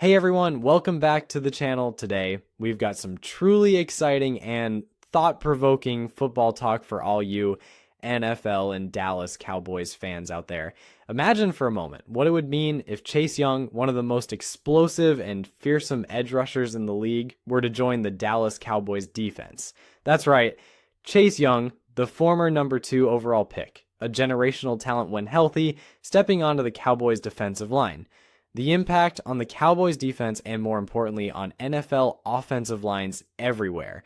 Hey everyone, welcome back to the channel. Today, we've got some truly exciting and thought-provoking football talk for all you NFL and Dallas Cowboys fans out there. Imagine for a moment what it would mean if Chase Young, one of the most explosive and fearsome edge rushers in the league, were to join the Dallas Cowboys defense. That's right, Chase Young, the former number 2 overall pick, a generational talent when healthy, stepping onto the Cowboys defensive line. The impact on the Cowboys defense and more importantly on NFL offensive lines everywhere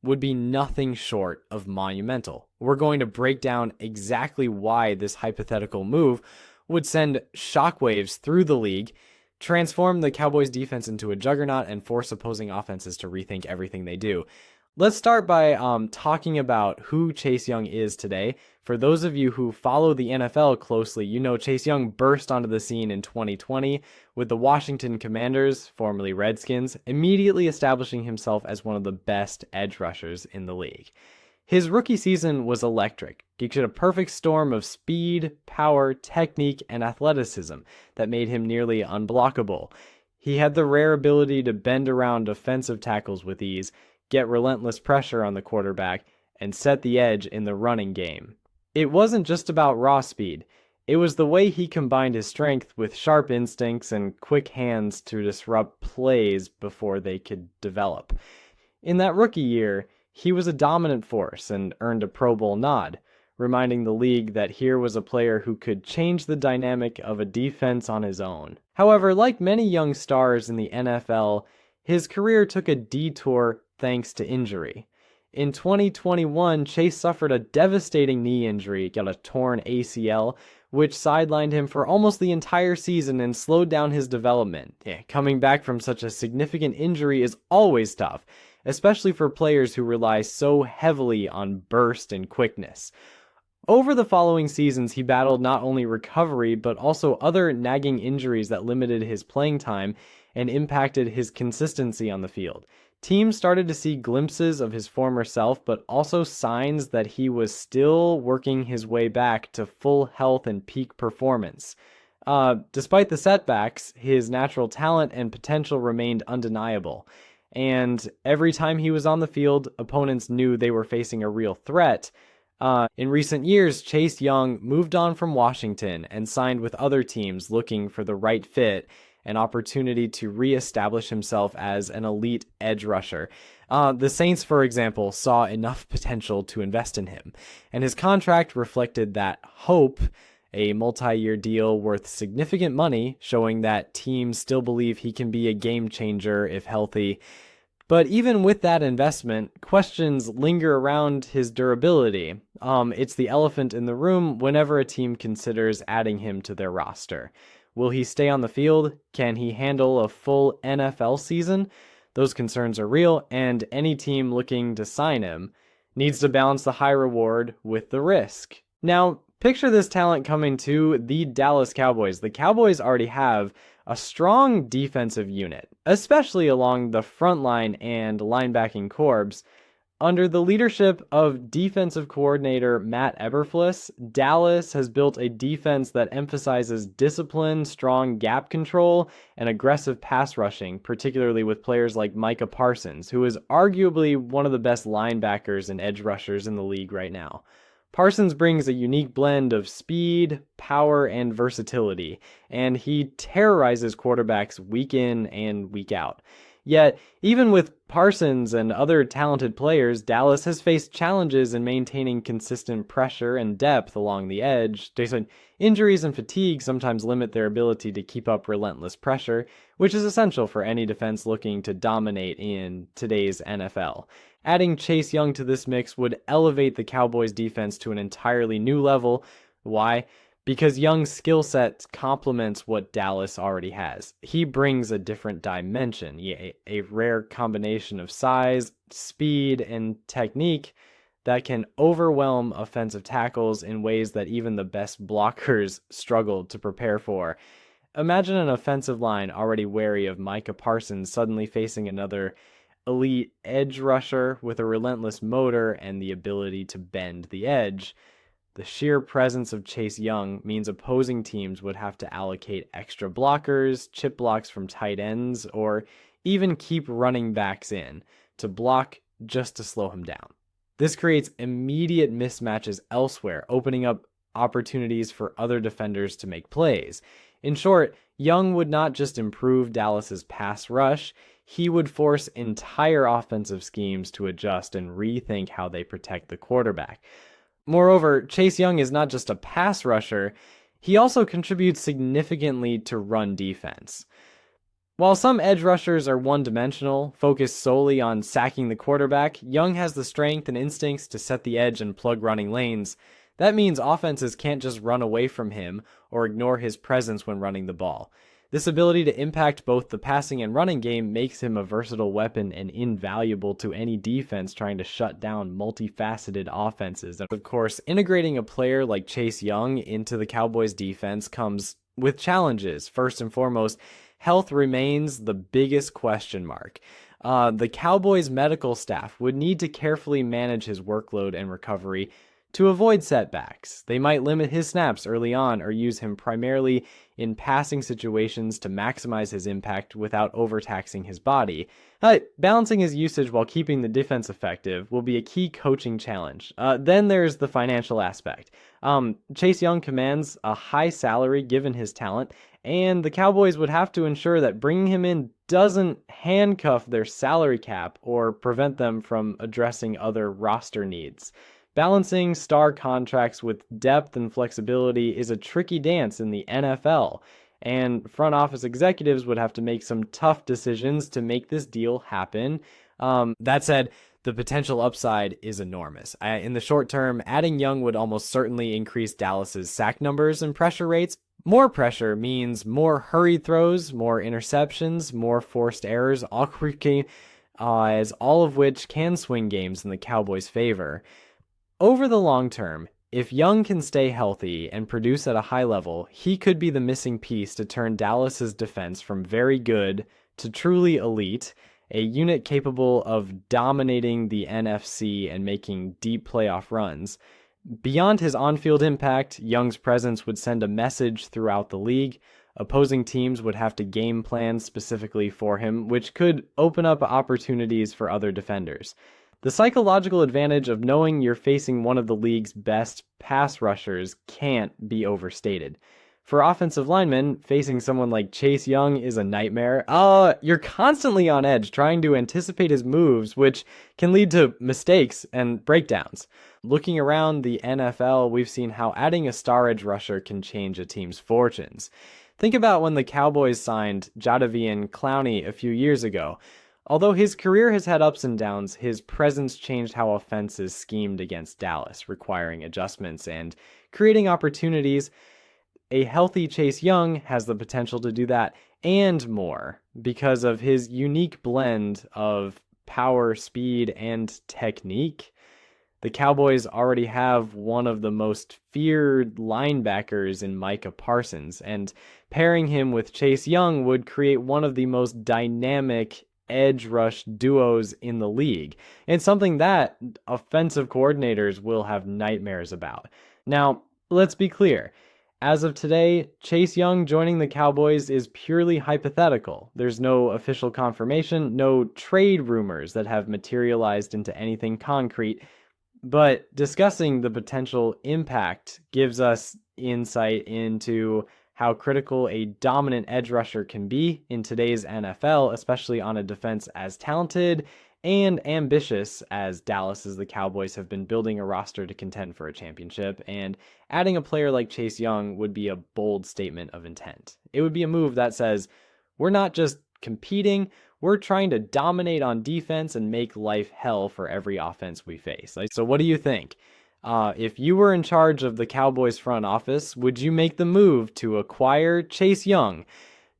would be nothing short of monumental. We're going to break down exactly why this hypothetical move would send shockwaves through the league, transform the Cowboys defense into a juggernaut, and force opposing offenses to rethink everything they do. Let's start by talking about who Chase Young is today. For those of you who follow the NFL closely, you know Chase Young burst onto the scene in 2020 with the Washington Commanders, formerly Redskins, immediately establishing himself as one of the best edge rushers in the league. His rookie season was electric. He had a perfect storm of speed, power, technique, and athleticism that made him nearly unblockable. He had the rare ability to bend around defensive tackles with ease, get relentless pressure on the quarterback, and set the edge in the running game. It wasn't just about raw speed. It was the way he combined his strength with sharp instincts and quick hands to disrupt plays before they could develop. In that rookie year, he was a dominant force and earned a Pro Bowl nod, reminding the league that here was a player who could change the dynamic of a defense on his own. However, like many young stars in the NFL, his career took a detour thanks to injury. In 2021, Chase suffered a devastating knee injury, got a torn ACL, which sidelined him for almost the entire season and slowed down his development. Coming back from such a significant injury is always tough, especially for players who rely so heavily on burst and quickness. Over the following seasons, he battled not only recovery, but also other nagging injuries that limited his playing time and impacted his consistency on the field. Teams started to see glimpses of his former self, but also signs that he was still working his way back to full health and peak performance. Despite the setbacks, his natural talent and potential remained undeniable. And every time he was on the field, opponents knew they were facing a real threat. In recent years, Chase Young moved on from Washington and signed with other teams looking for the right fit, an opportunity to reestablish himself as an elite edge rusher. The Saints, for example, saw enough potential to invest in him, and his contract reflected that hope, a multi-year deal worth significant money, showing that teams still believe he can be a game changer if healthy. But even with that investment, questions linger around his durability. It's the elephant in the room whenever a team considers adding him to their roster. Will he stay on the field? Can he handle a full NFL season? Those concerns are real, and any team looking to sign him needs to balance the high reward with the risk. Now, picture this talent coming to the Dallas Cowboys. The Cowboys already have a strong defensive unit, especially along the front line and linebacking corps. Under the leadership of defensive coordinator Matt Eberflus, Dallas has built a defense that emphasizes discipline, strong gap control, and aggressive pass rushing, particularly with players like Micah Parsons, who is arguably one of the best linebackers and edge rushers in the league right now. Parsons brings a unique blend of speed, power, and versatility, and he terrorizes quarterbacks week in and week out. Yet, even with Parsons and other talented players, Dallas has faced challenges in maintaining consistent pressure and depth along the edge. Injuries and fatigue sometimes limit their ability to keep up relentless pressure, which is essential for any defense looking to dominate in today's NFL. Adding Chase Young to this mix would elevate the Cowboys defense to an entirely new level. Why? Because Young's skill set complements what Dallas already has. He brings a different dimension, a rare combination of size, speed, and technique that can overwhelm offensive tackles in ways that even the best blockers struggle to prepare for. Imagine an offensive line already wary of Micah Parsons suddenly facing another elite edge rusher with a relentless motor and the ability to bend the edge. The sheer presence of Chase Young means opposing teams would have to allocate extra blockers, chip blocks from tight ends, or even keep running backs in to block just to slow him down. This creates immediate mismatches elsewhere, opening up opportunities for other defenders to make plays. In short, Young would not just improve Dallas's pass rush, he would force entire offensive schemes to adjust and rethink how they protect the quarterback. Moreover, Chase Young is not just a pass rusher, he also contributes significantly to run defense. While some edge rushers are one-dimensional, focused solely on sacking the quarterback, Young has the strength and instincts to set the edge and plug running lanes. That means offenses can't just run away from him or ignore his presence when running the ball. This ability to impact both the passing and running game makes him a versatile weapon and invaluable to any defense trying to shut down multifaceted offenses. And of course, integrating a player like Chase Young into the Cowboys defense comes with challenges. First and foremost, health remains the biggest question mark. The Cowboys medical staff would need to carefully manage his workload and recovery to avoid setbacks. They might limit his snaps early on or use him primarily in passing situations to maximize his impact without overtaxing his body. Balancing his usage while keeping the defense effective will be a key coaching challenge. Then there's the financial aspect. Chase Young commands a high salary given his talent, and the Cowboys would have to ensure that bringing him in doesn't handcuff their salary cap or prevent them from addressing other roster needs. Balancing star contracts with depth and flexibility is a tricky dance in the NFL, and front office executives would have to make some tough decisions to make this deal happen. That said, the potential upside is enormous. In the short term, adding Young would almost certainly increase Dallas's sack numbers and pressure rates. More pressure means more hurried throws, more interceptions, more forced errors, all of which can swing games in the Cowboys' favor. Over the long term, if Young can stay healthy and produce at a high level, he could be the missing piece to turn Dallas's defense from very good to truly elite, a unit capable of dominating the NFC and making deep playoff runs. Beyond his on-field impact, Young's presence would send a message throughout the league. Opposing teams would have to game plan specifically for him, which could open up opportunities for other defenders. The psychological advantage of knowing you're facing one of the league's best pass rushers can't be overstated. For offensive linemen, facing someone like Chase Young is a nightmare. You're constantly on edge trying to anticipate his moves, which can lead to mistakes and breakdowns. Looking around the NFL, we've seen how adding a star edge rusher can change a team's fortunes. Think about when the Cowboys signed Jadeveon Clowney a few years ago. Although his career has had ups and downs, his presence changed how offenses schemed against Dallas, requiring adjustments and creating opportunities. A healthy Chase Young has the potential to do that and more because of his unique blend of power, speed, and technique. The Cowboys already have one of the most feared linebackers in Micah Parsons, and pairing him with Chase Young would create one of the most dynamic edge rush duos in the league, and something that offensive coordinators will have nightmares about. Now, let's be clear. As of today, Chase Young joining the Cowboys is purely hypothetical. There's no official confirmation, no trade rumors that have materialized into anything concrete, but discussing the potential impact gives us insight into how critical a dominant edge rusher can be in today's NFL, especially on a defense as talented and ambitious as Dallas as the Cowboys have been building a roster to contend for a championship, and adding a player like Chase Young would be a bold statement of intent. It would be a move that says, we're not just competing, we're trying to dominate on defense and make life hell for every offense we face. So what do you think? If you were in charge of the Cowboys front office, would you make the move to acquire Chase Young,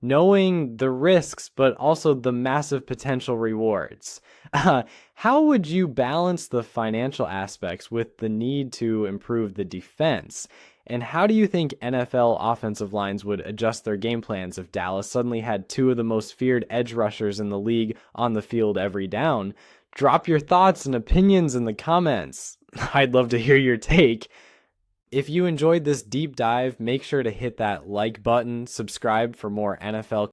knowing the risks, but also the massive potential rewards? How would you balance the financial aspects with the need to improve the defense? And how do you think NFL offensive lines would adjust their game plans if Dallas suddenly had two of the most feared edge rushers in the league on the field every down? Drop your thoughts and opinions in the comments. I'd love to hear your take. If you enjoyed this deep dive, make sure to hit that like button, subscribe for more NFL